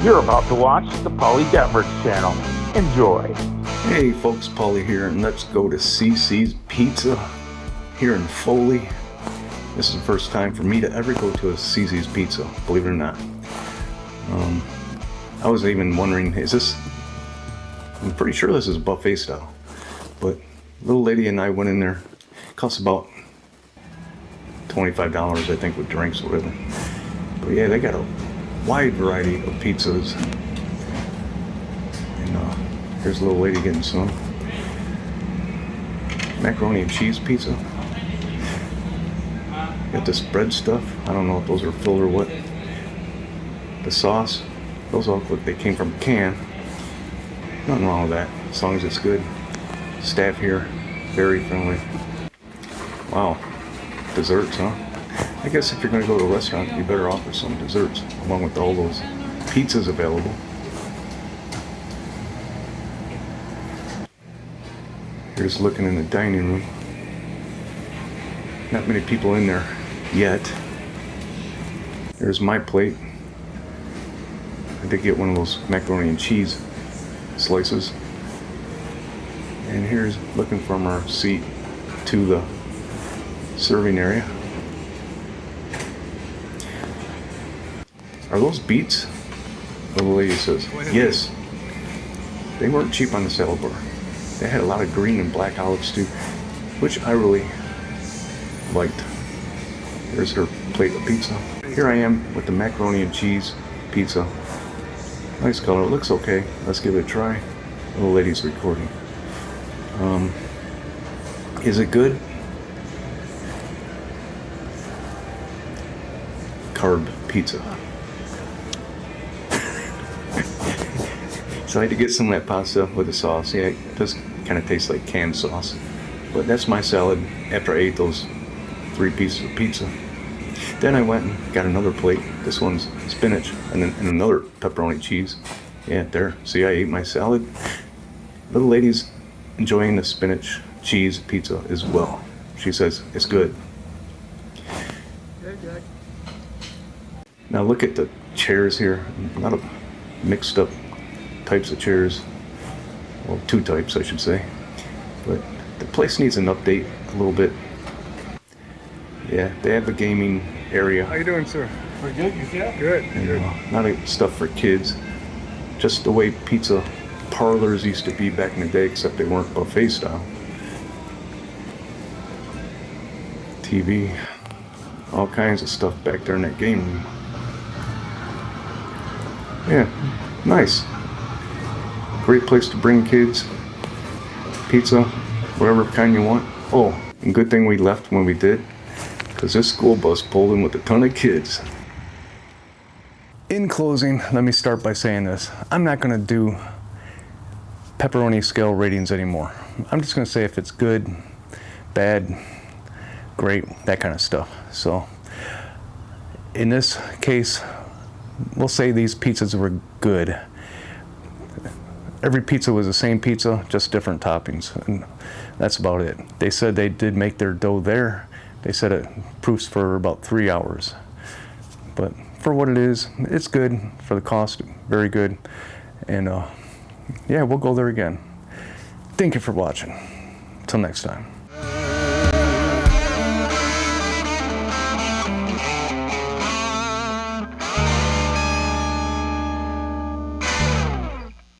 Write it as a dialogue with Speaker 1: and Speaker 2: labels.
Speaker 1: You're about to watch the Polly Detmer's channel. Enjoy.
Speaker 2: Hey folks, Polly here, and let's go to CiCi's Pizza here in Foley. This is the first time for me to ever go to a CiCi's Pizza, believe it or not. I was even wondering, I'm pretty sure this is buffet style, but little lady and I went in there. It costs about $25, I think, with drinks or whatever. But yeah, they got a wide variety of pizzas. And here's a little lady getting some macaroni and cheese pizza. Got the spread stuff. I don't know if those are filled or what. The sauce, those all look like they came from a can. Nothing wrong with that, as long as it's good. Staff here, very friendly. Wow, desserts, huh? I guess if you're going to go to a restaurant, you better offer some desserts, along with all those pizzas available. Here's looking in the dining room. Not many people in there yet. There's my plate. I did get one of those macaroni and cheese slices. And here's looking from our seat to the serving area. Are those beets? The lady says, yes. They weren't cheap on the salad bar. They had a lot of green and black olives too, which I really liked. Here's her plate of pizza. Here I am with the macaroni and cheese pizza. Nice color, it looks okay. Let's give it a try. The little lady's recording. Is it good? Carb pizza. So I had to get some of that pasta with the sauce. Yeah, it does kind of taste like canned sauce. But that's my salad after I ate those 3 pieces of pizza. Then I went and got another plate. This one's spinach and then another pepperoni cheese. Yeah, there. See, I ate my salad. Little lady's enjoying the spinach cheese pizza as well. She says it's good. Now look at the chairs here. A lot of mixed up types of chairs. Well, 2 types I should say. But the place needs an update a little bit. Yeah, they have a gaming area.
Speaker 3: How you doing, sir? We're good, you feel? Good.
Speaker 2: And, not a stuff for kids. Just the way pizza parlors used to be back in the day, except they weren't buffet style. TV. All kinds of stuff back there in that game room. Yeah, nice. Great place to bring kids. Pizza, whatever kind you want. Oh, and good thing we left when we did, because this school bus pulled in with a ton of kids. In closing, let me start by saying this. I'm not going to do pepperoni scale ratings anymore. I'm just going to say if it's good, bad, great, that kind of stuff. So, in this case, we'll say these pizzas were good. Every pizza was the same pizza, just different toppings, and that's about it. They said they did make their dough there. They said it proofs for about 3 hours. But for what it is, it's good. For the cost, very good. And yeah, we'll go there again. Thank you for watching. Till next time.